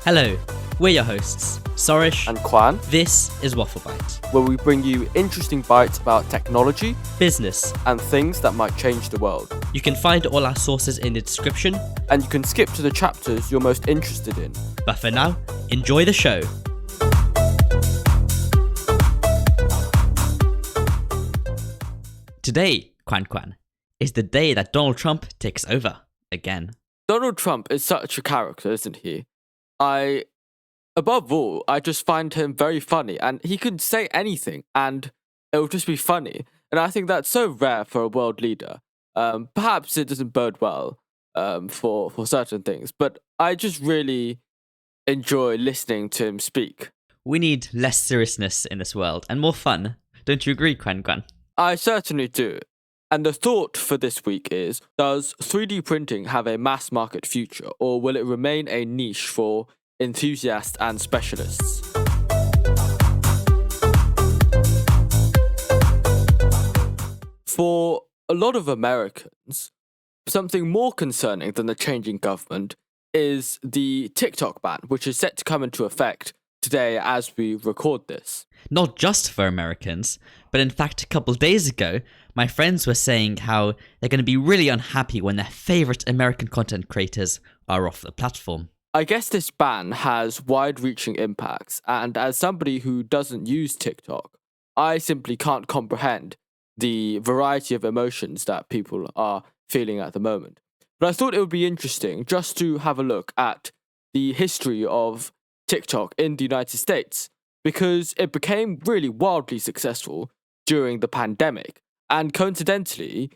Hello, we're your hosts, Sourish and Kuan, This is WaffleByte, where we bring you interesting bites about technology, business, and things that might change the world. You can find all our sources in the description, and you can skip to the chapters you're most interested in. But for now, enjoy the show. Today, Kuankuan, is the day that Donald Trump takes over again. Donald Trump is such a character, isn't he? Above all, I just find him very funny, and he can say anything and it'll just be funny. And I think that's so rare for a world leader. Perhaps it doesn't bode well for certain things, but I just really enjoy listening to him speak. We need less seriousness in this world and more fun. Don't you agree, Kuankuan? I certainly do. And the thought for this week is, does 3D printing have a mass market future, or will it remain a niche for enthusiasts and specialists? For a lot of Americans, something more concerning than the changing government is the TikTok ban, which is set to come into effect today as we record this. Not just for Americans, but in fact a couple days ago, my friends were saying how they're going to be really unhappy when their favourite American content creators are off the platform. I guess this ban has wide-reaching impacts, and as somebody who doesn't use TikTok, I simply can't comprehend the variety of emotions that people are feeling at the moment. But I thought it would be interesting just to have a look at the history of TikTok in the United States, because it became really wildly successful during the pandemic. And coincidentally,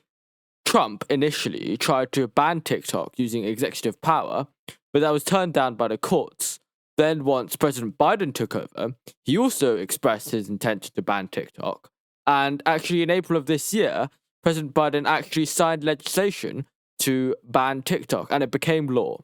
Trump initially tried to ban TikTok using executive power, but that was turned down by the courts. Then once President Biden took over, he also expressed his intention to ban TikTok. And actually in April of this year, President Biden actually signed legislation to ban TikTok, and it became law.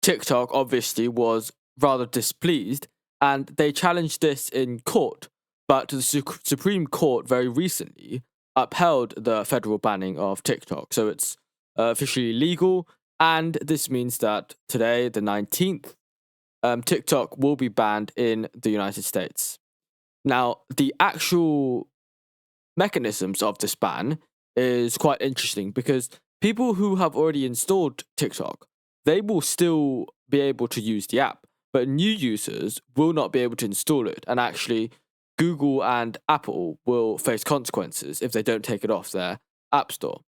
TikTok obviously was rather displeased, and they challenged this in court, but the Supreme Court very recently upheld the federal banning of TikTok, so it's officially legal, and this means that today, the 19th, TikTok will be banned in the United States. Now, the actual mechanisms of this ban is quite interesting, because people who have already installed TikTok, they will still be able to use the app, but new users will not be able to install it, and actually Google and Apple will face consequences if they don't take it off their app store.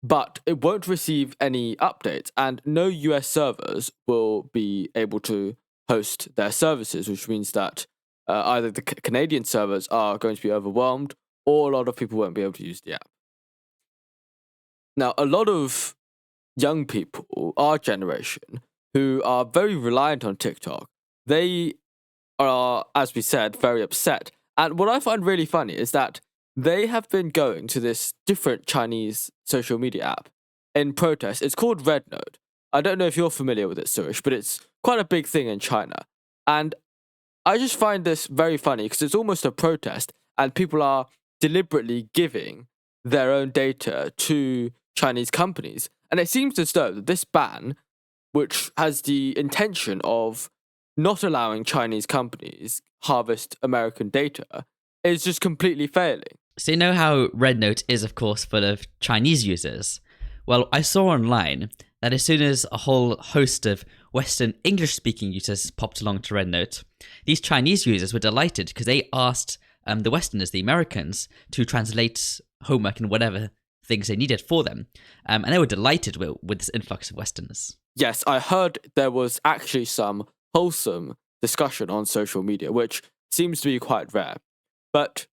But it won't receive any updates, and no US servers will be able to host their services, which means that either the Canadian servers are going to be overwhelmed, or a lot of people won't be able to use the app. Now, a lot of young people, our generation, who are very reliant on TikTok, they are, as we said, very upset. And what I find really funny is that they have been going to this different Chinese social media app in protest. It's called Red Note. I don't know if you're familiar with it, Sourish, but it's quite a big thing in China. And I just find this very funny because it's almost a protest, and people are deliberately giving their own data to Chinese companies. And it seems as though that this ban, which has the intention of not allowing Chinese companies harvest American data, is just completely failing. So you know how Red Note is, of course, full of Chinese users? Well, I saw online that as soon as a whole host of Western English-speaking users popped along to Red Note, these Chinese users were delighted because they asked the Westerners, the Americans, to translate homework and whatever things they needed for them. And they were delighted with this influx of Westerners. Yes, I heard there was actually some wholesome discussion on social media, which seems to be quite rare. But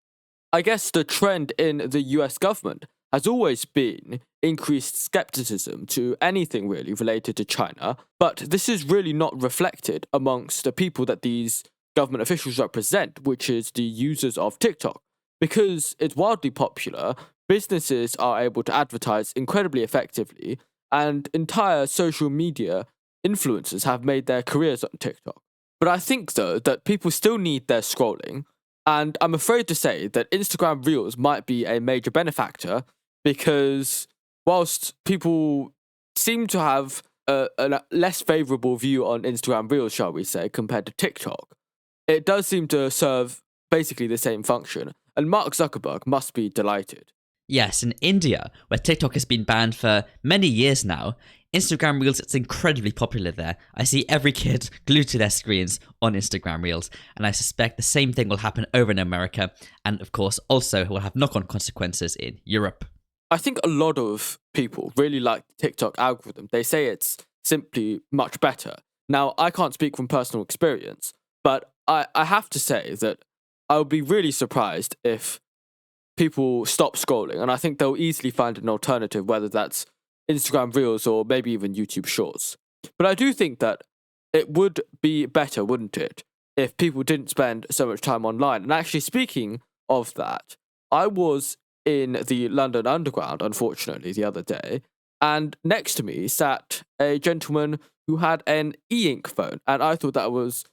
I guess the trend in the US government has always been increased skepticism to anything really related to China, but this is really not reflected amongst the people that these government officials represent, which is the users of TikTok. Because it's wildly popular, businesses are able to advertise incredibly effectively, and entire social media influencers have made their careers on TikTok. But I think, though, that people still need their scrolling, and I'm afraid to say that Instagram Reels might be a major benefactor, because whilst people seem to have a less favorable view on Instagram Reels, shall we say, compared to TikTok. It does seem to serve basically the same function, and Mark Zuckerberg must be delighted. Yes, in India, where TikTok has been banned for many years now, Instagram Reels is incredibly popular there. I see every kid glued to their screens on Instagram Reels, and I suspect the same thing will happen over in America, and of course also will have knock-on consequences in Europe. I think a lot of people really like the TikTok algorithm. They say it's simply much better. Now, I can't speak from personal experience, but I have to say that I would be really surprised if people stop scrolling, and I think they'll easily find an alternative, whether that's Instagram Reels or maybe even YouTube Shorts. But I do think that it would be better, wouldn't it, if people didn't spend so much time online. And actually, speaking of that, I was in the London Underground, unfortunately, the other day, and next to me sat a gentleman who had an e-ink phone, and I thought that was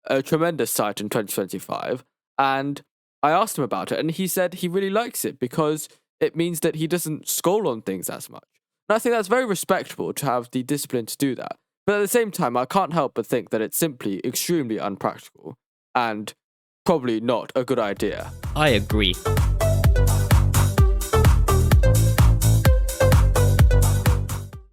a tremendous sight in 2025, and I asked him about it, and he said he really likes it because it means that he doesn't scroll on things as much. And I think that's very respectable to have the discipline to do that. But at the same time, I can't help but think that it's simply extremely unpractical and probably not a good idea. I agree.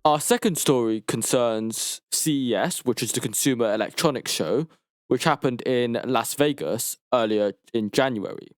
Our second story concerns CES, which is the Consumer Electronics Show, which happened in Las Vegas earlier in January.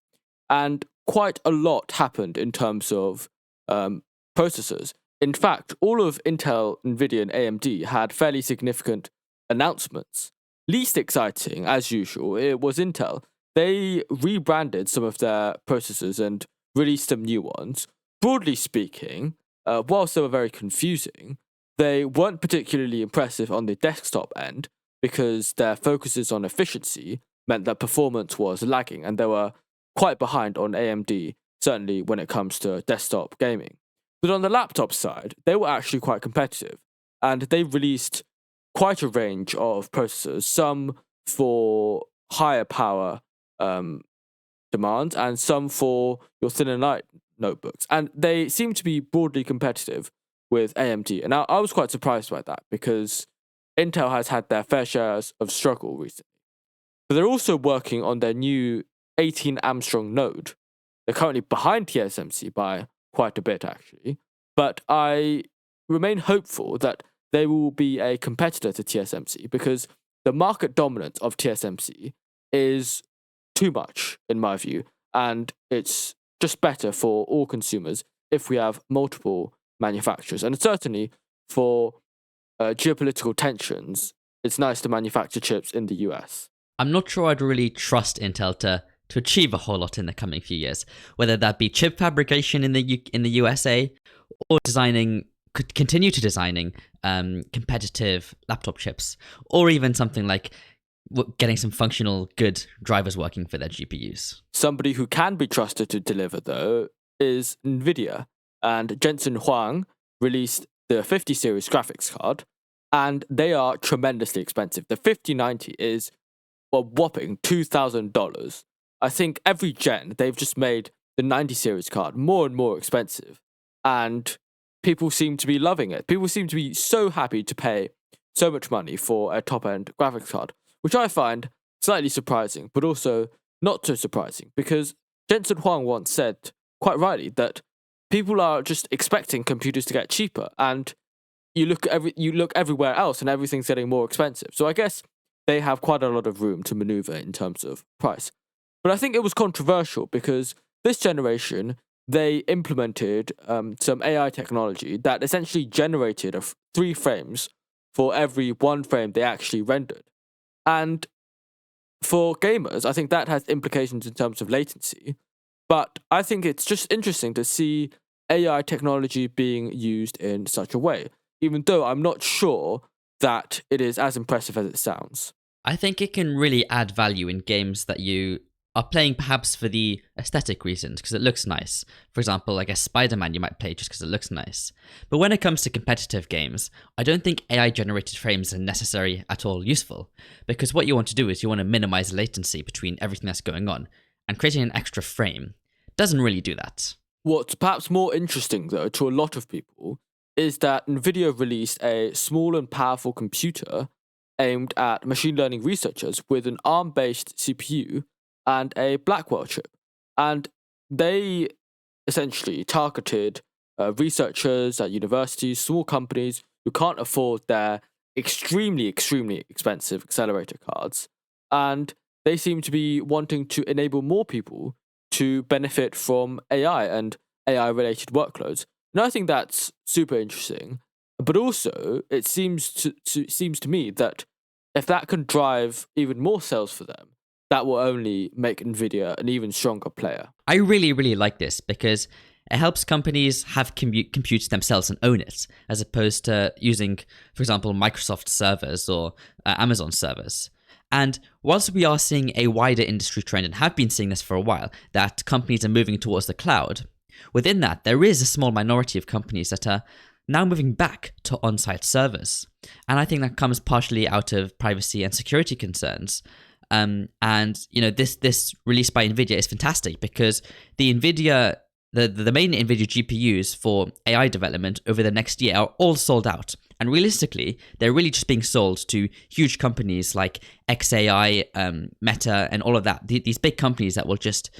And quite a lot happened in terms of processors. In fact, all of Intel, Nvidia, and AMD had fairly significant announcements. Least exciting, as usual, it was Intel. They rebranded some of their processors and released some new ones. Broadly speaking, whilst they were very confusing, they weren't particularly impressive on the desktop end because their focuses on efficiency meant that performance was lagging, and they were quite behind on AMD, certainly when it comes to desktop gaming. But on the laptop side, they were actually quite competitive, and they released quite a range of processors, some for higher power demands and some for your thin and light notebooks. And they seem to be broadly competitive with AMD. And I was quite surprised by that because Intel has had their fair shares of struggle recently. But they're also working on their new 18 Armstrong node. They're currently behind TSMC by quite a bit, actually. But I remain hopeful that they will be a competitor to TSMC because the market dominance of TSMC is too much, in my view. And it's just better for all consumers if we have multiple manufacturers. And certainly for geopolitical tensions, it's nice to manufacture chips in the US. I'm not sure I'd really trust Intel to achieve a whole lot in the coming few years, whether that be chip fabrication in the USA or continue to designing competitive laptop chips, or even something like getting some functional good drivers working for their GPUs. Somebody who can be trusted to deliver, though, is NVIDIA. And Jensen Huang released the 50 series graphics card, and they are tremendously expensive. The 5090 is a whopping $2,000. I think every gen, they've just made the 90 series card more and more expensive. And people seem to be loving it. People seem to be so happy to pay so much money for a top-end graphics card, which I find slightly surprising, but also not so surprising, because Jensen Huang once said, quite rightly, that people are just expecting computers to get cheaper, and you look everywhere else and everything's getting more expensive. So I guess they have quite a lot of room to maneuver in terms of price. But I think it was controversial because this generation, they implemented some AI technology that essentially generated 3 frames for every 1 frame they actually rendered. And for gamers, I think that has implications in terms of latency. But I think it's just interesting to see AI technology being used in such a way, even though I'm not sure that it is as impressive as it sounds. I think it can really add value in games that you are playing perhaps for the aesthetic reasons, because it looks nice. For example, I guess Spider-Man you might play just because it looks nice. But when it comes to competitive games, I don't think AI-generated frames are necessarily at all useful, because what you want to do is you want to minimize latency between everything that's going on, and creating an extra frame doesn't really do that. What's perhaps more interesting, though, to a lot of people is that NVIDIA released a small and powerful computer aimed at machine learning researchers with an ARM-based CPU and a Blackwell chip. And they essentially targeted researchers at universities, small companies who can't afford their extremely, extremely expensive accelerator cards. And they seem to be wanting to enable more people to benefit from AI and AI-related workloads. And I think that's super interesting. But also, it seems to me that if that can drive even more sales for them, that will only make NVIDIA an even stronger player. I really, really like this because it helps companies have compute themselves and own it, as opposed to using, for example, Microsoft servers or Amazon servers. And whilst we are seeing a wider industry trend, and have been seeing this for a while, that companies are moving towards the cloud, within that, there is a small minority of companies that are now moving back to on-site servers. And I think that comes partially out of privacy and security concerns. And this release by NVIDIA is fantastic because the main NVIDIA GPUs for AI development over the next year are all sold out. And realistically, they're really just being sold to huge companies like XAI, Meta, and all of that. These big companies that will just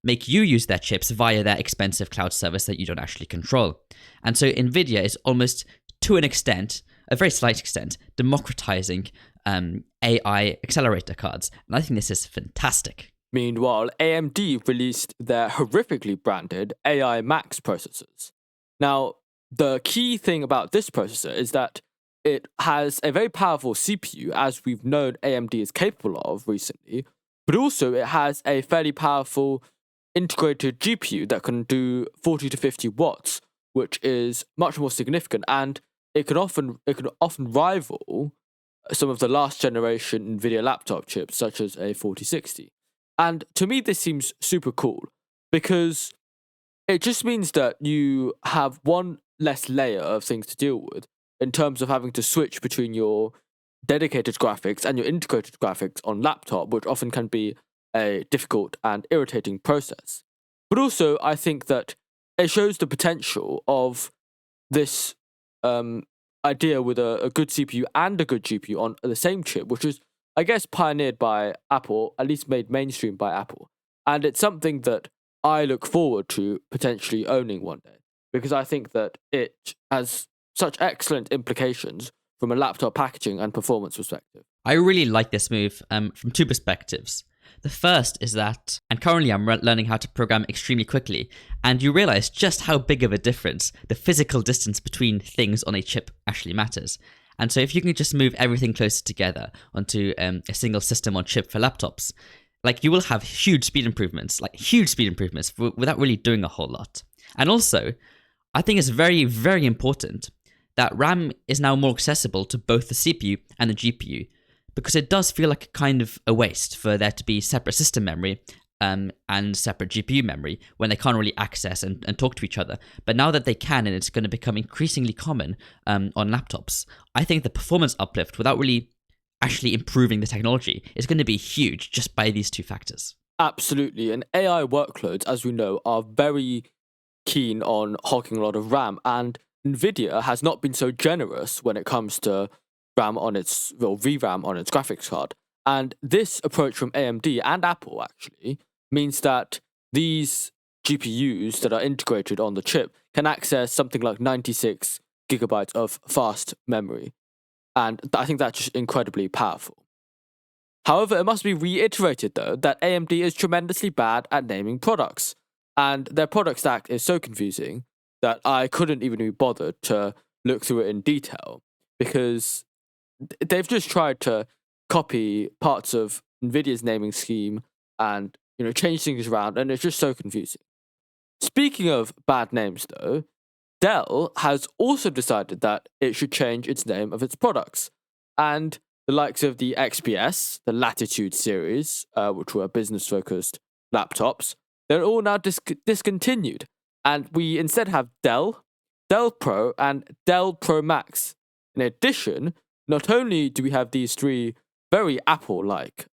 make you use their chips via their expensive cloud service that you don't actually control. And so NVIDIA is almost, to an extent, a very slight extent, democratizing AI accelerator cards. And I think this is fantastic. Meanwhile, AMD released their horrifically branded AI Max processors. Now, the key thing about this processor is that it has a very powerful CPU, as we've known AMD is capable of recently, but also it has a fairly powerful integrated GPU that can do 40 to 50 watts, which is much more significant, and it can often rival some of the last generation NVIDIA laptop chips, such as a 4060. And to me, this seems super cool because it just means that you have one less layer of things to deal with in terms of having to switch between your dedicated graphics and your integrated graphics on laptop, which often can be a difficult and irritating process. But also, I think that it shows the potential of this idea with a good CPU and a good GPU on the same chip, which is, I guess, pioneered by Apple, at least made mainstream by Apple. And it's something that I look forward to potentially owning one day, because I think that it has such excellent implications from a laptop packaging and performance perspective. I really like this move from two perspectives. The first is that, and currently I'm learning how to program extremely quickly, and you realize just how big of a difference the physical distance between things on a chip actually matters. And so if you can just move everything closer together onto a single system on chip for laptops, like you will have huge speed improvements without really doing a whole lot. And also, I think it's very, very important that RAM is now more accessible to both the CPU and the GPU, because it does feel like kind of a waste for there to be separate system memory and separate GPU memory when they can't really access and talk to each other. But now that they can, and it's going to become increasingly common on laptops, I think the performance uplift, without really actually improving the technology, is going to be huge just by these two factors. Absolutely. And AI workloads, as we know, are very keen on hogging a lot of RAM, and NVIDIA has not been so generous when it comes to VRAM on its graphics card. And this approach from AMD and Apple actually means that these GPUs that are integrated on the chip can access something like 96 gigabytes of fast memory. And I think that's just incredibly powerful. However, it must be reiterated, though, that AMD is tremendously bad at naming products, and their product stack is so confusing that I couldn't even be bothered to look through it in detail, because they've just tried to copy parts of NVIDIA's naming scheme and change things around, and it's just so confusing. Speaking of bad names, though, Dell has also decided that it should change its name of its products, and the likes of the XPS, the Latitude series, which were business-focused laptops, they're all now discontinued, and we instead have Dell, Dell Pro, and Dell Pro Max. In addition, not only do we have these three very Apple-like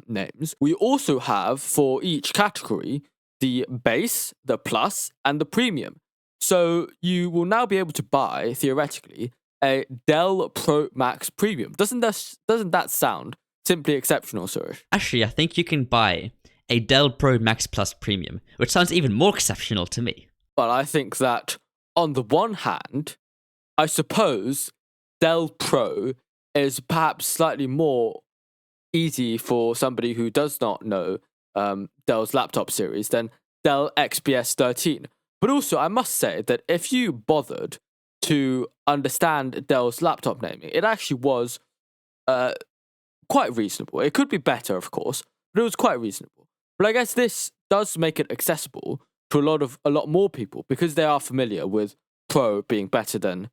names, we also have, for each category, the Base, the Plus, and the Premium. So you will now be able to buy, theoretically, a Dell Pro Max Premium. Doesn't that sound simply exceptional, Sourish? Actually, I think you can buy a Dell Pro Max Plus Premium, which sounds even more exceptional to me. Well, I think that on the one hand, I suppose Dell Pro is perhaps slightly more easy for somebody who does not know Dell's laptop series than Dell XPS 13. But also, I must say that if you bothered to understand Dell's laptop naming, it actually was quite reasonable. It could be better, of course, but it was quite reasonable. But I guess this does make it accessible to a lot more people because they are familiar with Pro being better than,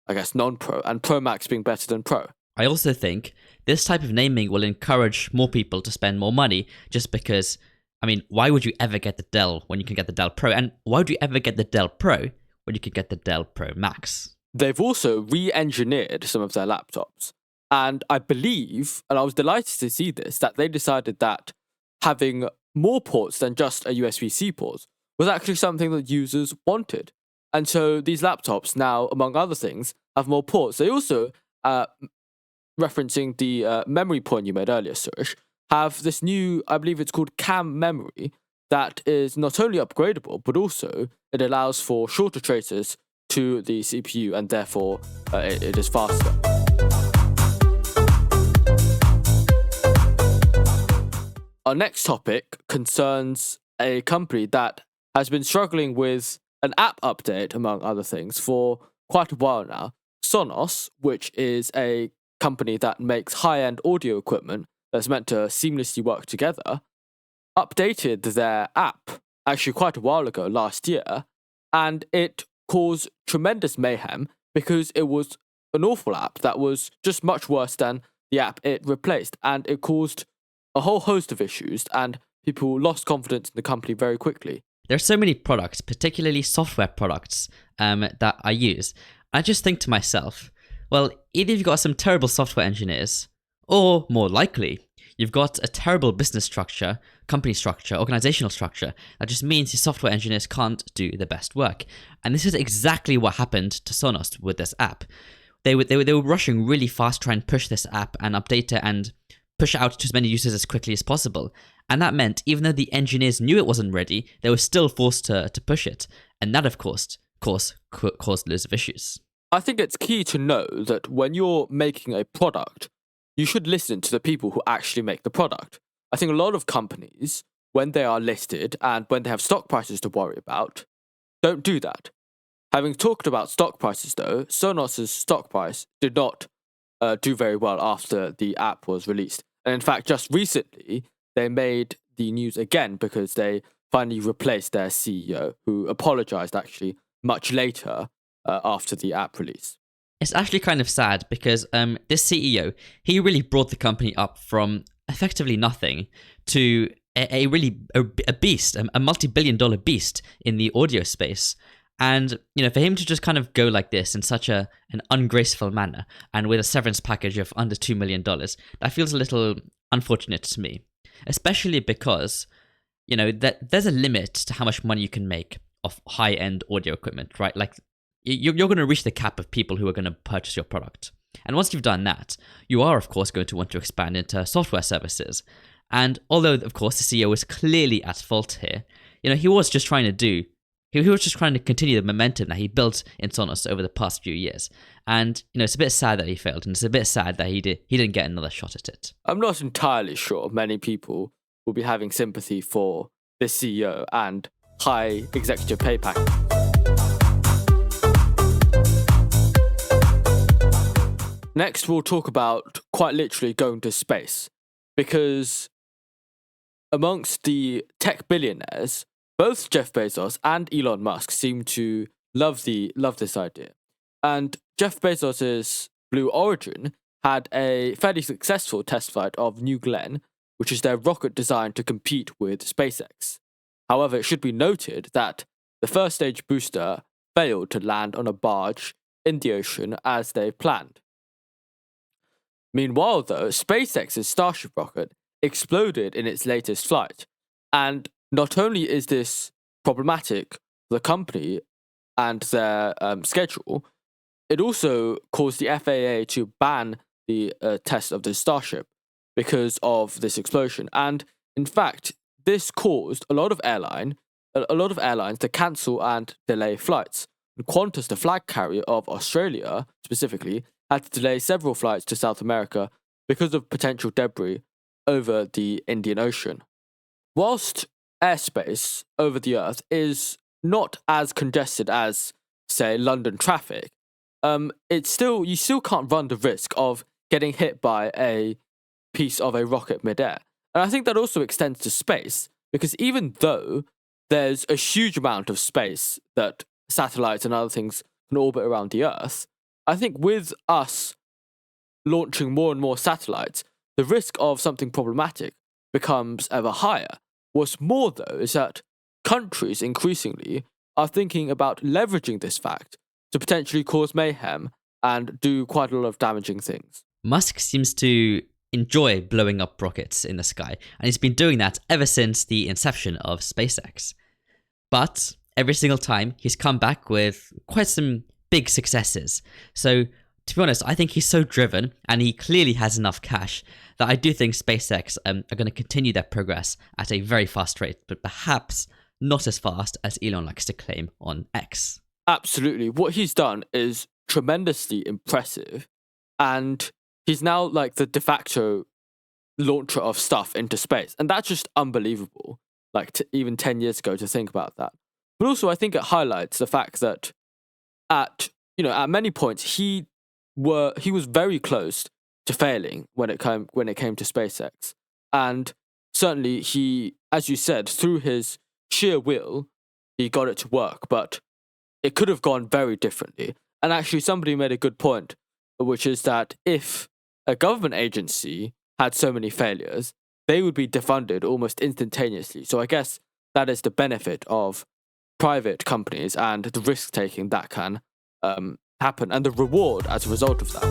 I guess, non-Pro, and Pro Max being better than Pro. I also think this type of naming will encourage more people to spend more money just because, I mean, why would you ever get the Dell when you can get the Dell Pro? And why would you ever get the Dell Pro when you could get the Dell Pro Max? They've also re-engineered some of their laptops. And I believe, and I was delighted to see this, that they decided that having more ports than just a USB-C port was actually something that users wanted. And so these laptops now, among other things, have more ports. They also, referencing the memory point you made earlier, Sourish, have this new, I believe it's called CAM memory, that is not only upgradable, but also it allows for shorter traces to the CPU, and therefore it is faster. Our next topic concerns a company that has been struggling with an app update, among other things, for quite a while now. Sonos, which is a company that makes high-end audio equipment that's meant to seamlessly work together, updated their app actually quite a while ago, last year, and it caused tremendous mayhem because it was an awful app that was just much worse than the app it replaced, and it caused a whole host of issues, and people lost confidence in the company very quickly. There are so many products, particularly software products, that I use. I just think to myself, well, either you've got some terrible software engineers, or more likely, you've got a terrible business structure, company structure, organizational structure that just means your software engineers can't do the best work. And this is exactly what happened to Sonos with this app. They were rushing really fast to try and push this app and update it and push it out to as many users as quickly as possible. And that meant, even though the engineers knew it wasn't ready, they were still forced to push it. And that, of course, caused loads of issues. I think it's key to know that when you're making a product, you should listen to the people who actually make the product. I think a lot of companies, when they are listed and when they have stock prices to worry about, don't do that. Having talked about stock prices, though, Sonos' stock price did not do very well after the app was released. And in fact, just recently, they made the news again because they finally replaced their CEO, who apologized actually much later after the app release. It's actually kind of sad because this CEO, he really brought the company up from effectively nothing to a beast, a multi-billion-dollar beast in the audio space. And, you know, for him to just kind of go like this in such an ungraceful manner and with a severance package of under $2 million, that feels a little unfortunate to me. Especially because, you know, that there's a limit to how much money you can make off high-end audio equipment, right? Like, you're going to reach the cap of people who are going to purchase your product. And once you've done that, you are, of course, going to want to expand into software services. And although, of course, the CEO is clearly at fault here, you know, he was just trying to continue the momentum that he built in Sonos over the past few years. And, you know, it's a bit sad that he failed, and it's a bit sad that he didn't get another shot at it. I'm not entirely sure many people will be having sympathy for this CEO and high executive pay package. Next, we'll talk about quite literally going to space, because amongst the tech billionaires, both Jeff Bezos and Elon Musk seem to love this idea. And Jeff Bezos' Blue Origin had a fairly successful test flight of New Glenn, which is their rocket designed to compete with SpaceX. However, it should be noted that the first stage booster failed to land on a barge in the ocean as they planned. Meanwhile, though, SpaceX's Starship rocket exploded in its latest flight, and not only is this problematic for the company and their schedule, it also caused the FAA to ban the test of the Starship because of this explosion. And in fact, this caused a lot of airlines to cancel and delay flights. And Qantas, the flag carrier of Australia specifically, had to delay several flights to South America because of potential debris over the Indian Ocean. Whilst airspace over the Earth is not as congested as, say, London traffic, you still can't run the risk of getting hit by a piece of a rocket midair. And I think that also extends to space, because even though there's a huge amount of space that satellites and other things can orbit around the Earth, I think with us launching more and more satellites, the risk of something problematic becomes ever higher. What's more, though, is that countries increasingly are thinking about leveraging this fact to potentially cause mayhem and do quite a lot of damaging things. Musk seems to enjoy blowing up rockets in the sky, and he's been doing that ever since the inception of SpaceX. But every single time, he's come back with quite some big successes. So, to be honest, I think he's so driven, and he clearly has enough cash, that I do think SpaceX are going to continue their progress at a very fast rate, but perhaps not as fast as Elon likes to claim on X. Absolutely. What he's done is tremendously impressive, and he's now like the de facto launcher of stuff into space. And that's just unbelievable, like even 10 years ago to think about that. But also I think it highlights the fact that at many points he was very close to failing when it came to SpaceX. And certainly he, as you said, through his sheer will, he got it to work, but it could have gone very differently. And actually somebody made a good point, which is that if a government agency had so many failures, they would be defunded almost instantaneously. So I guess that is the benefit of private companies and the risk taking that can happen, and the reward as a result of that.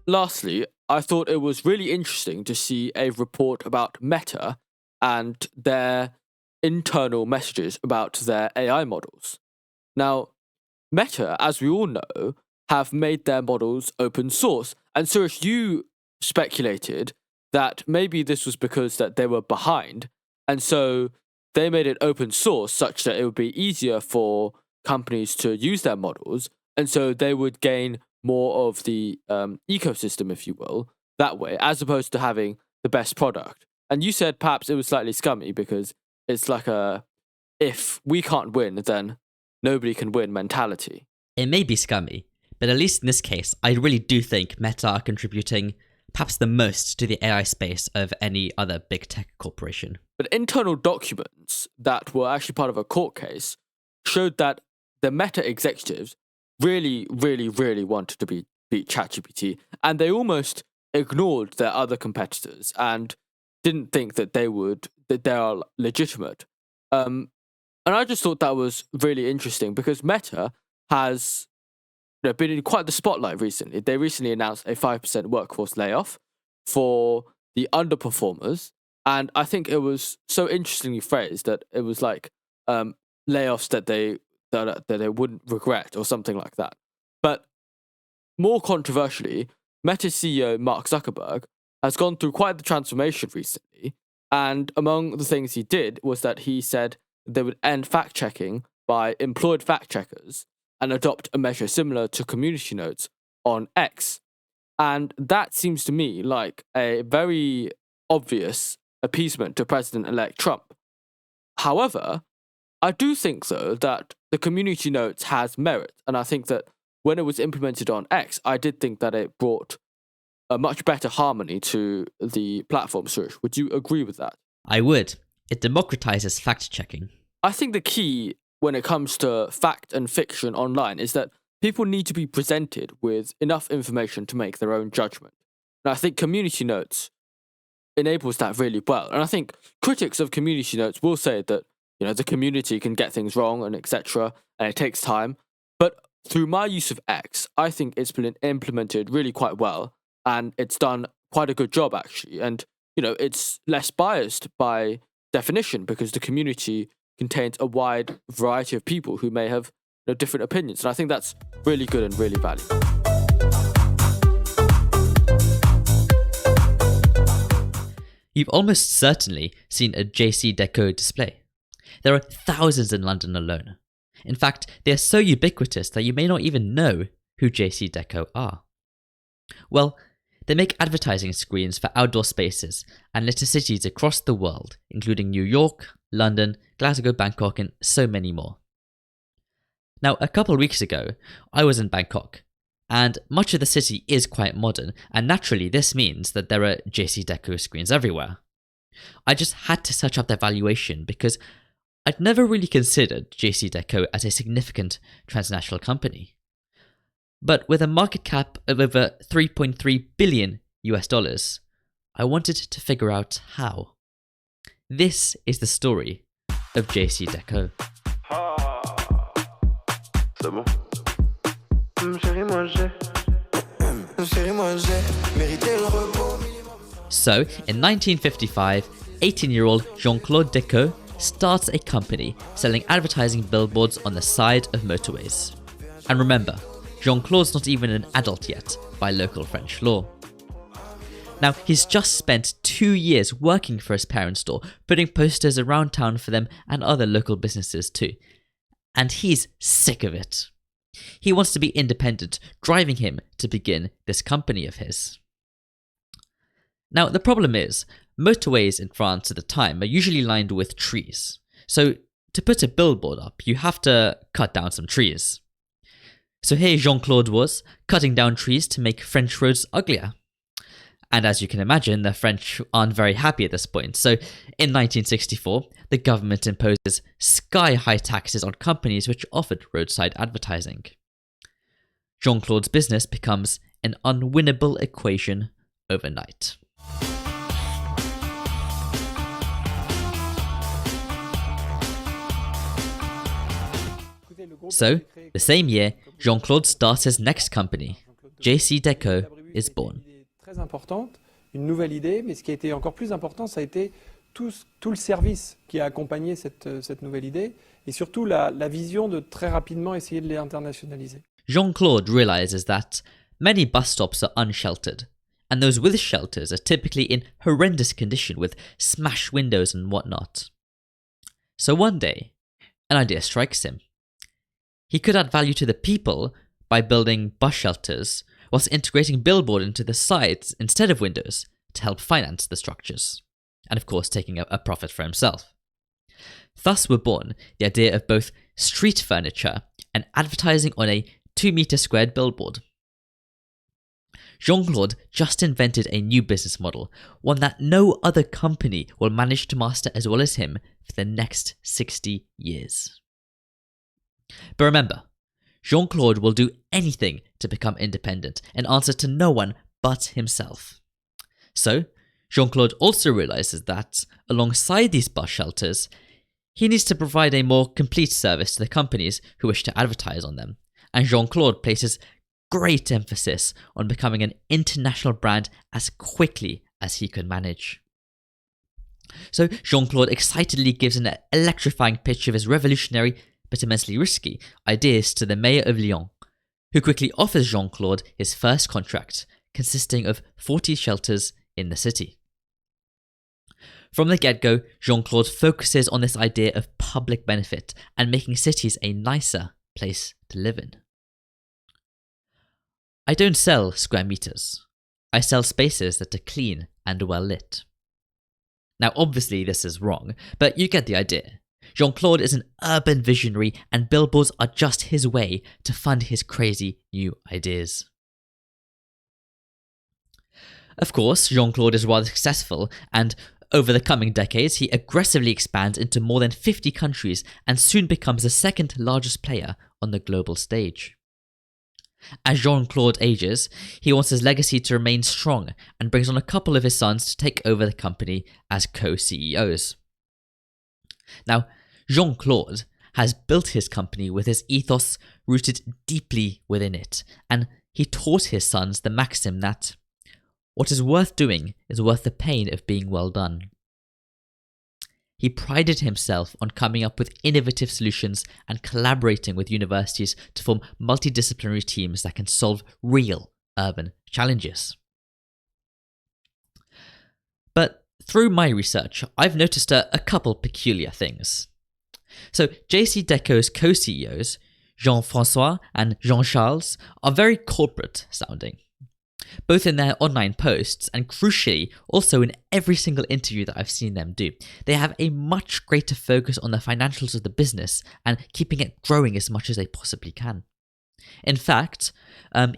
Lastly, I thought it was really interesting to see a report about Meta and their internal messages about their AI models. Now, Meta, as we all know, have made their models open source. And Sourish, you speculated that maybe this was because that they were behind, and so they made it open source such that it would be easier for companies to use their models, and so they would gain more of the ecosystem, if you will, that way, as opposed to having the best product. And you said perhaps it was slightly scummy because it's like if we can't win, then nobody can win mentality. It may be scummy, but at least in this case, I really do think Meta are contributing perhaps the most to the AI space of any other big tech corporation. But internal documents that were actually part of a court case showed that the Meta executives really, really, really wanted to beat ChatGPT, and they almost ignored their other competitors and didn't think that they are legitimate. And I just thought that was really interesting because Meta has been in quite the spotlight recently. They recently announced a 5% workforce layoff for the underperformers, and I think it was so interestingly phrased that it was like layoffs that they wouldn't regret or something like that. But more controversially, Meta CEO Mark Zuckerberg has gone through quite the transformation recently, and among the things he did was that he said they would end fact-checking by employed fact-checkers and adopt a measure similar to community notes on X. And that seems to me like a very obvious appeasement to President-elect Trump. However, I do think, though, that the community notes has merit, and I think that when it was implemented on X, I did think that it brought a much better harmony to the platform, Sourish. Would you agree with that? I would. It democratizes fact-checking. I think the key when it comes to fact and fiction online is that people need to be presented with enough information to make their own judgment. And I think community notes enables that really well. And I think critics of community notes will say that, the community can get things wrong and etc. and it takes time. But through my use of X, I think it's been implemented really quite well, and it's done quite a good job actually. And, it's less biased by definition, because the community contains a wide variety of people who may have different opinions. And I think that's really good and really valuable. You've almost certainly seen a JCDecaux display. There are thousands in London alone. In fact, they are so ubiquitous that you may not even know who JCDecaux are. Well, they make advertising screens for outdoor spaces and litter cities across the world, including New York, London, Glasgow, Bangkok, and so many more. Now, a couple of weeks ago, I was in Bangkok, and much of the city is quite modern, and naturally this means that there are JCDecaux screens everywhere. I just had to search up their valuation because I'd never really considered JCDecaux as a significant transnational company. But with a market cap of over $3.3 billion US, I wanted to figure out how. This is the story of JCDecaux. So, in 1955, 18-year-old Jean-Claude Decaux starts a company selling advertising billboards on the side of motorways. And remember, Jean-Claude's not even an adult yet by local French law. Now, he's just spent 2 years working for his parents' store, putting posters around town for them and other local businesses too. And he's sick of it. He wants to be independent, driving him to begin this company of his. Now, the problem is, motorways in France at the time are usually lined with trees. So, to put a billboard up, you have to cut down some trees. So here Jean-Claude was, cutting down trees to make French roads uglier. And as you can imagine, the French aren't very happy at this point. So in 1964, the government imposes sky-high taxes on companies which offered roadside advertising. Jean-Claude's business becomes an unwinnable equation overnight. So, the same year, Jean-Claude starts his next company. JCDecaux is born. Très importante, une nouvelle idée, mais ce qui a été encore plus important, ça a été tout le service qui a accompagné cette nouvelle idée, et surtout la vision de très rapidement essayer de les internationaliser. Jean-Claude realizes that many bus stops are unsheltered, and those with shelters are typically in horrendous condition with smashed windows and whatnot. So one day, an idea strikes him. He could add value to the people by building bus shelters, whilst integrating billboard into the sides instead of windows to help finance the structures, and of course taking a profit for himself. Thus were born the idea of both street furniture and advertising on a 2-meter squared billboard. Jean-Claude just invented a new business model, one that no other company will manage to master as well as him for the next 60 years. But remember, Jean-Claude will do anything to become independent and answer to no one but himself. So, Jean-Claude also realizes that, alongside these bus shelters, he needs to provide a more complete service to the companies who wish to advertise on them, and Jean-Claude places great emphasis on becoming an international brand as quickly as he could manage. So, Jean-Claude excitedly gives an electrifying pitch of his revolutionary but immensely risky ideas to the mayor of Lyon, who quickly offers Jean-Claude his first contract, consisting of 40 shelters in the city. From the get-go, Jean-Claude focuses on this idea of public benefit and making cities a nicer place to live in. I don't sell square meters. I sell spaces that are clean and well lit. Now obviously this is wrong, but you get the idea. Jean-Claude is an urban visionary and billboards are just his way to fund his crazy new ideas. Of course, Jean-Claude is rather successful, and over the coming decades he aggressively expands into more than 50 countries and soon becomes the second largest player on the global stage. As Jean-Claude ages, he wants his legacy to remain strong and brings on a couple of his sons to take over the company as co-CEOs. Now, Jean-Claude has built his company with his ethos rooted deeply within it, and he taught his sons the maxim that what is worth doing is worth the pain of being well done. he prided himself on coming up with innovative solutions and collaborating with universities to form multidisciplinary teams that can solve real urban challenges. But through my research, I've noticed a couple peculiar things. So JCDecaux's co-CEOs, Jean-François and Jean-Charles, are very corporate sounding, both in their online posts and crucially also in every single interview that I've seen them do. They have a much greater focus on the financials of the business and keeping it growing as much as they possibly can. In fact,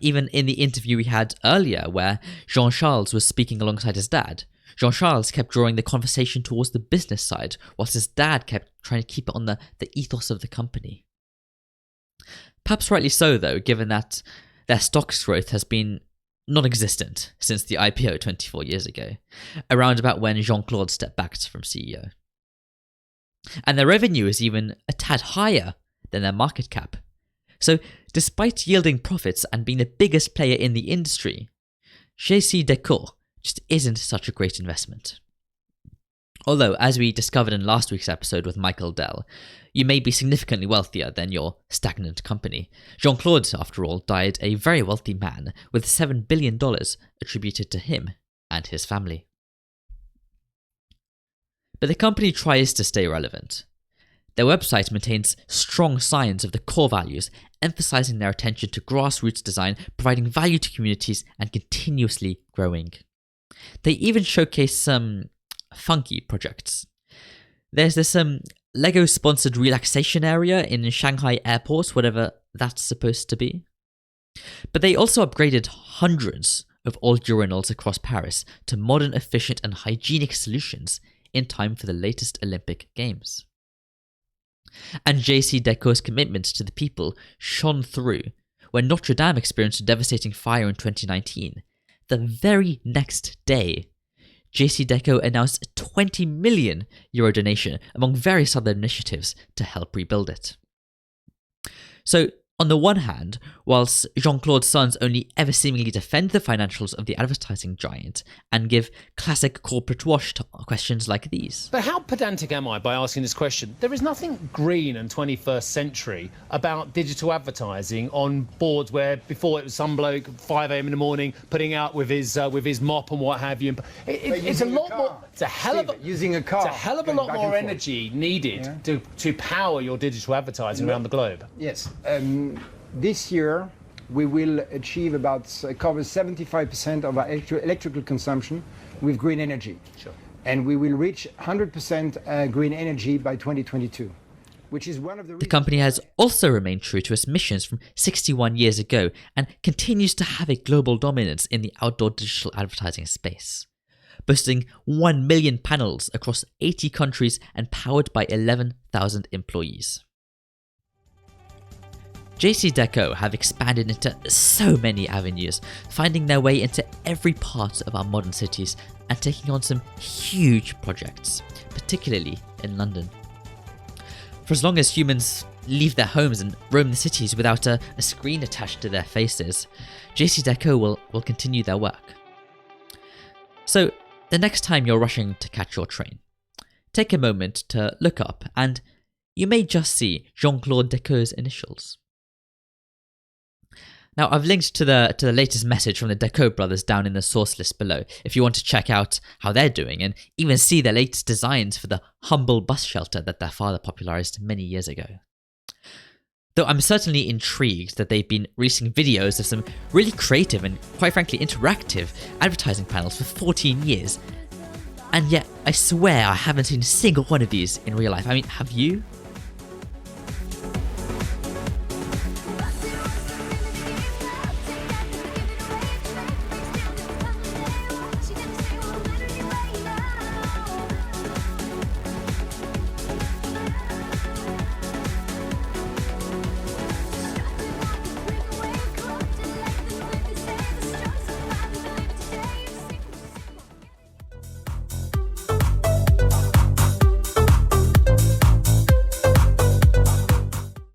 even in the interview we had earlier where Jean-Charles was speaking alongside his dad, Jean-Charles kept drawing the conversation towards the business side, whilst his dad kept trying to keep it on the ethos of the company. Perhaps rightly so, though, given that their stock's growth has been non-existent since the IPO 24 years ago, around about when Jean-Claude stepped back from CEO. And their revenue is even a tad higher than their market cap. So, despite yielding profits and being the biggest player in the industry, JCDecaux just isn't such a great investment. Although, as we discovered in last week's episode with Michael Dell, you may be significantly wealthier than your stagnant company. Jean-Claude, after all, died a very wealthy man with $7 billion attributed to him and his family. But the company tries to stay relevant. Their website maintains strong signs of the core values, emphasizing their attention to grassroots design, providing value to communities, and continuously growing. They even showcase some funky projects. There's this Lego-sponsored relaxation area in Shanghai Airport, whatever that's supposed to be. But they also upgraded hundreds of old urinals across Paris to modern, efficient, and hygienic solutions in time for the latest Olympic Games. And JCDecaux's commitment to the people shone through when Notre Dame experienced a devastating fire in 2019. The very next day, JCDecaux announced a €20 million donation among various other initiatives to help rebuild it. So, on the one hand, whilst Jean-Claude's sons only ever seemingly defend the financials of the advertising giant and give classic corporate wash to questions like these. But how pedantic am I by asking this question? There is nothing green and 21st century about digital advertising on boards where before it was some bloke 5 a.m. in the morning putting out with his mop and what have you. It's a lot more. It's a hell of a using a car. It's a hell of a lot more energy needed to power your digital advertising around the globe. Yes. This year, we will achieve cover 75% of our electrical consumption with green energy. Sure. And we will reach 100% green energy by 2022, which is one of the reasons. The company has also remained true to its missions from 61 years ago and continues to have a global dominance in the outdoor digital advertising space, boasting 1 million panels across 80 countries and powered by 11,000 employees. JCDecaux have expanded into so many avenues, finding their way into every part of our modern cities and taking on some huge projects, particularly in London. For as long as humans leave their homes and roam the cities without a screen attached to their faces, JCDecaux will continue their work. So, the next time you're rushing to catch your train, take a moment to look up and you may just see Jean-Claude Decaux's initials. Now, I've linked to the latest message from the Decaux brothers down in the source list below if you want to check out how they're doing and even see their latest designs for the humble bus shelter that their father popularized many years ago. Though I'm certainly intrigued that they've been releasing videos of some really creative and, quite frankly, interactive advertising panels for 14 years. And yet, I swear I haven't seen a single one of these in real life. I mean, have you?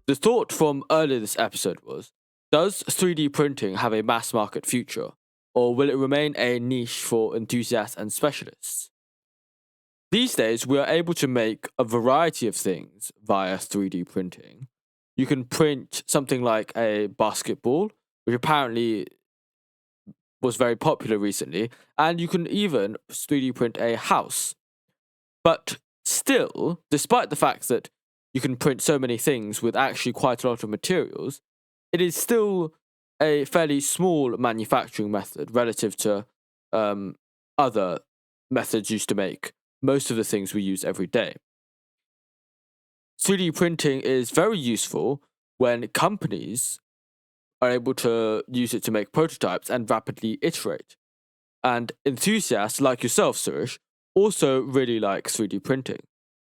The thought from earlier this episode was, does 3D printing have a mass market future, or will it remain a niche for enthusiasts and specialists? these days we are able to make a variety of things via 3D printing. You can print something like a basketball, which apparently was very popular recently, and you can even 3D print a house. But still, despite the fact that you can print so many things with actually quite a lot of materials, it is still a fairly small manufacturing method relative to other methods used to make most of the things we use every day. 3D printing is very useful when companies are able to use it to make prototypes and rapidly iterate. And enthusiasts like yourself, Sourish, also really like 3D printing.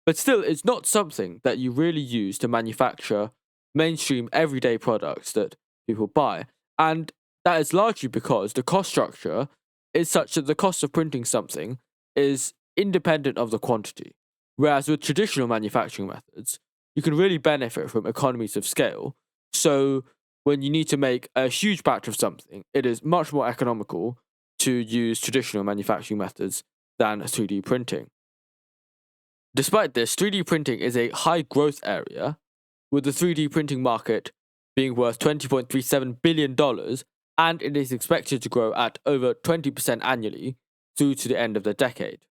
But still, it's not something that you really use to manufacture mainstream everyday products that people buy. And that is largely because the cost structure is such that the cost of printing something is independent of the quantity. Whereas with traditional manufacturing methods, you can really benefit from economies of scale. So when you need to make a huge batch of something, it is much more economical to use traditional manufacturing methods than 3D printing. Despite this, 3D printing is a high growth area, with the 3D printing market being worth $20.37 billion, and it is expected to grow at over 20% annually through to the end of the decade.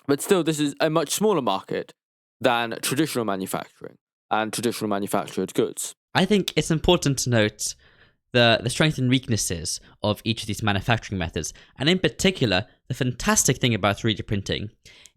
But still, this is a much smaller market than traditional manufacturing and traditional manufactured goods. I think it's important to note the strengths and weaknesses of each of these manufacturing methods, and in particular, the fantastic thing about 3D printing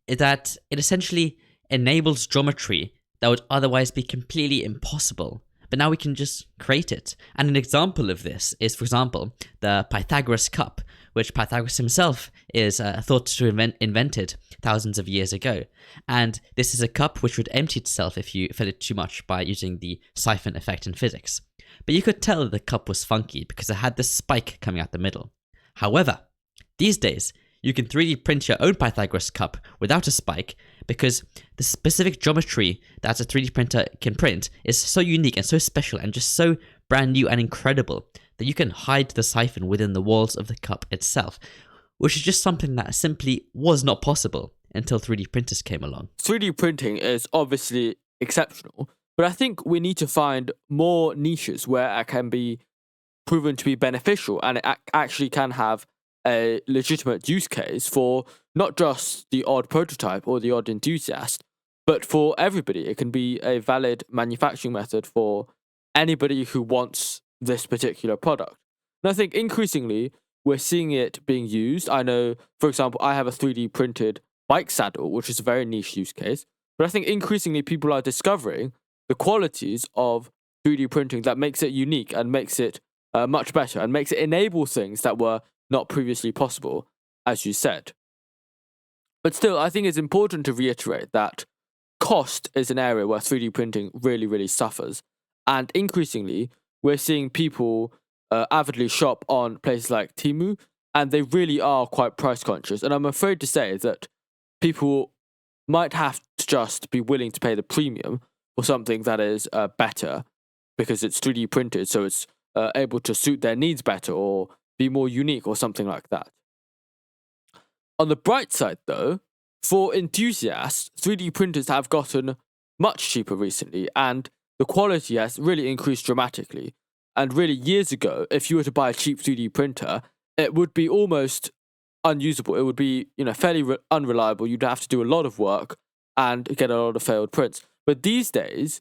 is that it essentially enables geometry that would otherwise be completely impossible. But now we can just create it. And an example of this is, for example, the Pythagoras cup, which Pythagoras himself is thought to have invented thousands of years ago. And this is a cup which would empty itself if you fed it too much by using the siphon effect in physics. But you could tell that the cup was funky because it had this spike coming out the middle. However, these days, you can 3D print your own Pythagoras cup without a spike because the specific geometry that a 3D printer can print is so unique and so special and just so brand new and incredible that you can hide the siphon within the walls of the cup itself, which is just something that simply was not possible until 3D printers came along. 3D printing is obviously exceptional, but I think we need to find more niches where it can be proven to be beneficial and it actually can have a legitimate use case for not just the odd prototype or the odd enthusiast, but for everybody. It can be a valid manufacturing method for anybody who wants this particular product. And I think increasingly we're seeing it being used. I know, for example, I have a 3D printed bike saddle, which is a very niche use case, but I think increasingly people are discovering the qualities of 3D printing that makes it unique and makes it much better and makes it enable things that were not previously possible, as you said. But still, I think it's important to reiterate that cost is an area where 3D printing really, really suffers. And increasingly, we're seeing people avidly shop on places like Temu, and they really are quite price conscious. And I'm afraid to say that people might have to just be willing to pay the premium for something that is better because it's 3D printed, so it's able to suit their needs better or be more unique or something like that. On the bright side though, for enthusiasts, 3D printers have gotten much cheaper recently and the quality has really increased dramatically. And really years ago, if you were to buy a cheap 3D printer, it would be almost unusable. It would be, fairly unreliable. You'd have to do a lot of work and get a lot of failed prints. But these days,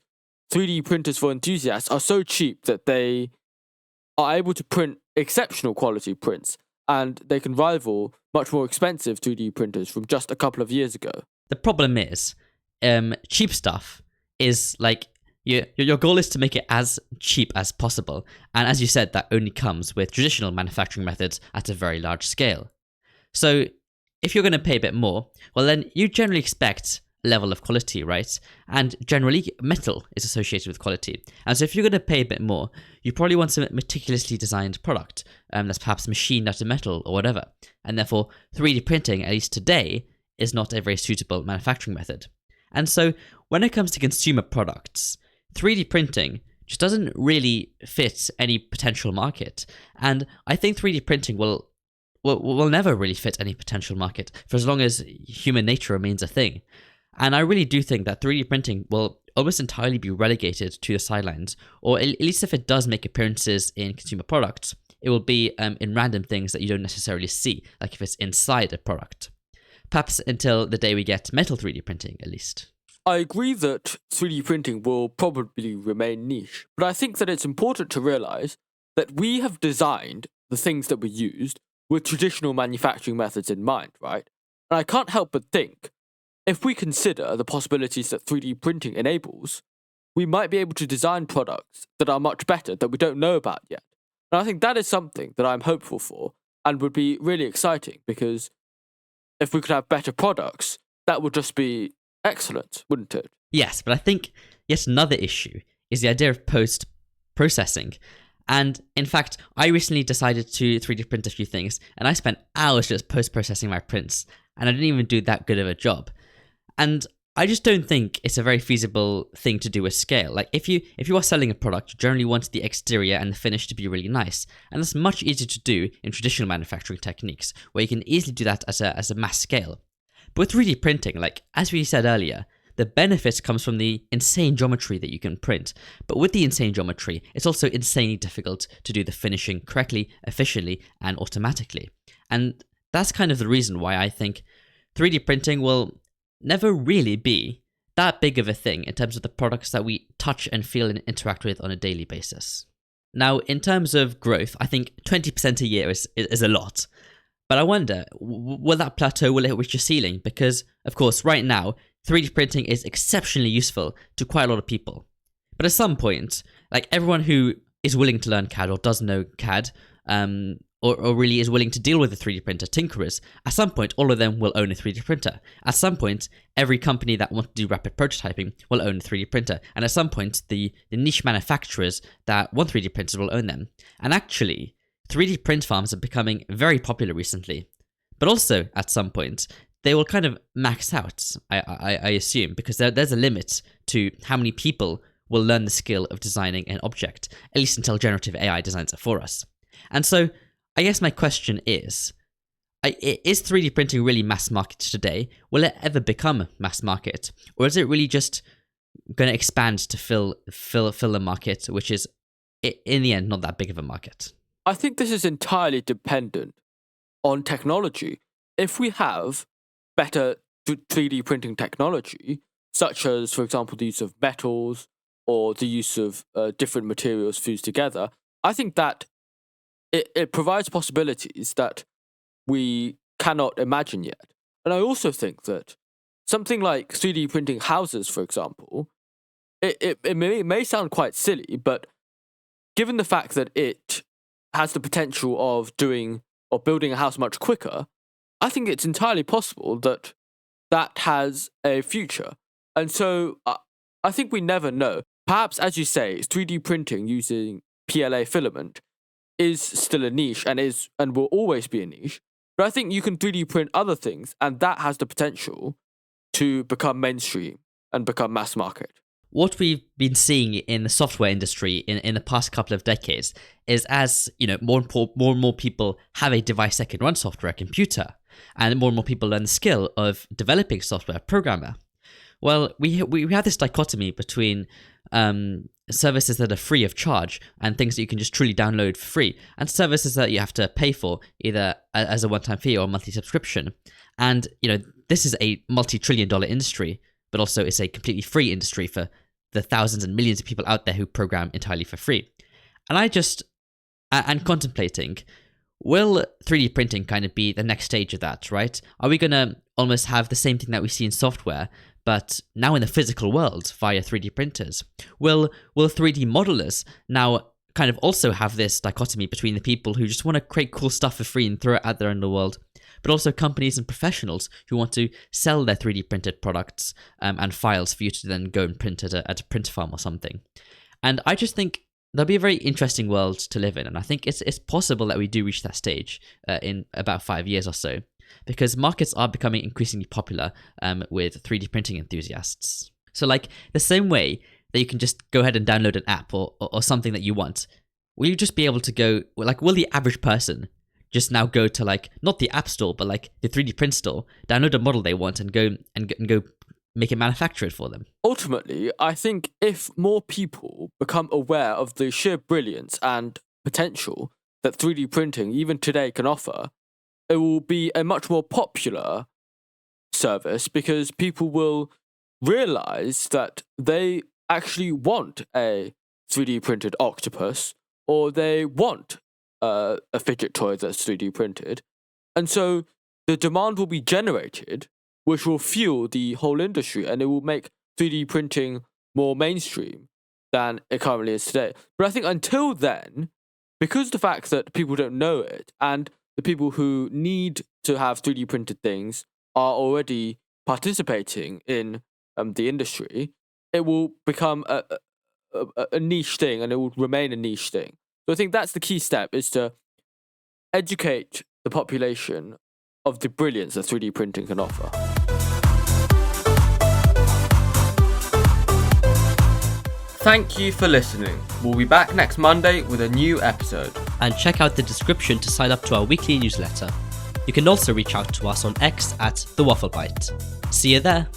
3D printers for enthusiasts are so cheap that they are able to print exceptional quality prints, and they can rival much more expensive 3D printers from just a couple of years ago. The problem is, cheap stuff is like, your goal is to make it as cheap as possible. And as you said, that only comes with traditional manufacturing methods at a very large scale. So if you're going to pay a bit more, well then you generally expect level of quality, right? And generally metal is associated with quality. And so if you're going to pay a bit more, you probably want some meticulously designed product that's perhaps machined out of metal or whatever. And therefore 3D printing, at least today, is not a very suitable manufacturing method. And so when it comes to consumer products, 3D printing just doesn't really fit any potential market. And I think 3D printing will will never really fit any potential market for as long as human nature remains a thing. And I really do think that 3D printing will almost entirely be relegated to the sidelines, or at least if it does make appearances in consumer products, it will be in random things that you don't necessarily see, like if it's inside a product. Perhaps until the day we get metal 3D printing, at least. I agree that 3D printing will probably remain niche, but I think that it's important to realize that we have designed the things that we used with traditional manufacturing methods in mind, right? And I can't help but think, if we consider the possibilities that 3D printing enables, we might be able to design products that are much better that we don't know about yet. And I think that is something that I'm hopeful for and would be really exciting, because if we could have better products, that would just be excellent, wouldn't it? Yes, but I think yet another issue is the idea of post-processing. And in fact, I recently decided to 3D print a few things, and I spent hours just post-processing my prints, and I didn't even do that good of a job. And I just don't think it's a very feasible thing to do at scale. Like, if you are selling a product, you generally want the exterior and the finish to be really nice, and that's much easier to do in traditional manufacturing techniques, where you can easily do that as a mass scale. But with 3D printing, like as we said earlier, the benefit comes from the insane geometry that you can print. But with the insane geometry, it's also insanely difficult to do the finishing correctly, efficiently, and automatically. And that's kind of the reason why I think 3D printing will never really be that big of a thing in terms of the products that we touch and feel and interact with on a daily basis. Now, in terms of growth, I think 20% a year is a lot. But I wonder, will that plateau, will it reach a ceiling? Because, of course, right now, 3D printing is exceptionally useful to quite a lot of people. But at some point, like everyone who is willing to learn CAD or does know CAD, or really is willing to deal with a 3D printer, tinkerers, at some point, all of them will own a 3D printer. At some point, every company that wants to do rapid prototyping will own a 3D printer. And at some point, the niche manufacturers that want 3D printers will own them. And actually, 3D print farms are becoming very popular recently. But also, at some point, they will kind of max out, I assume, because there's a limit to how many people will learn the skill of designing an object, at least until generative AI designs it for us. And so, I guess my question is 3D printing really mass market today? Will it ever become mass market? Or is it really just going to expand to fill a market, which is, in the end, not that big of a market? I think this is entirely dependent on technology. If we have better 3D printing technology, such as, for example, the use of metals or the use of different materials fused together, I think that it provides possibilities that we cannot imagine yet. And I also think that something like 3D printing houses, for example, it may sound quite silly, but given the fact that it has the potential of doing or building a house much quicker, I think it's entirely possible that that has a future. And so I think we never know. Perhaps, as you say, 3D printing using PLA filament is still a niche and will always be a niche. But I think you can 3D print other things, and that has the potential to become mainstream and become mass market. What we've been seeing in the software industry in the past couple of decades is, as more and more people have a device that can run software, a computer, and more and more people learn the skill of developing software, programmer. Well, we have this dichotomy between services that are free of charge and things that you can just truly download for free, and services that you have to pay for either as a one-time fee or a monthly subscription. And this is a multi-trillion-dollar industry, but also it's a completely free industry for the thousands and millions of people out there who program entirely for free. And I'm contemplating, will 3D printing kind of be the next stage of that, right? Are we going to almost have the same thing that we see in software, but now in the physical world via 3D printers? Will 3D modelers now kind of also have this dichotomy between the people who just want to create cool stuff for free and throw it out there in the world, but also companies and professionals who want to sell their 3D printed products and files for you to then go and print at a print farm or something? And I just think that'll be a very interesting world to live in, and I think it's possible that we do reach that stage in about 5 years or so, because markets are becoming increasingly popular with 3D printing enthusiasts. So like the same way that you can just go ahead and download an app or something that you want, will you just be able to go, like, will the average person just now go to like not the App Store, but like the 3D print store, download a model they want, and go make it manufacture it for them. Ultimately, I think if more people become aware of the sheer brilliance and potential that 3D printing even today can offer, it will be a much more popular service because people will realize that they actually want a 3D printed octopus, or they want a fidget toy that's 3D printed. And so the demand will be generated, which will fuel the whole industry, and it will make 3D printing more mainstream than it currently is today. But I think until then, because the fact that people don't know it, and the people who need to have 3D printed things are already participating in the industry, it will become a niche thing, and it will remain a niche thing. So I think that's the key step, is to educate the population of the brilliance that 3D printing can offer. Thank you for listening. We'll be back next Monday with a new episode. And check out the description to sign up to our weekly newsletter. You can also reach out to us on X at the WaffleByte. See you there.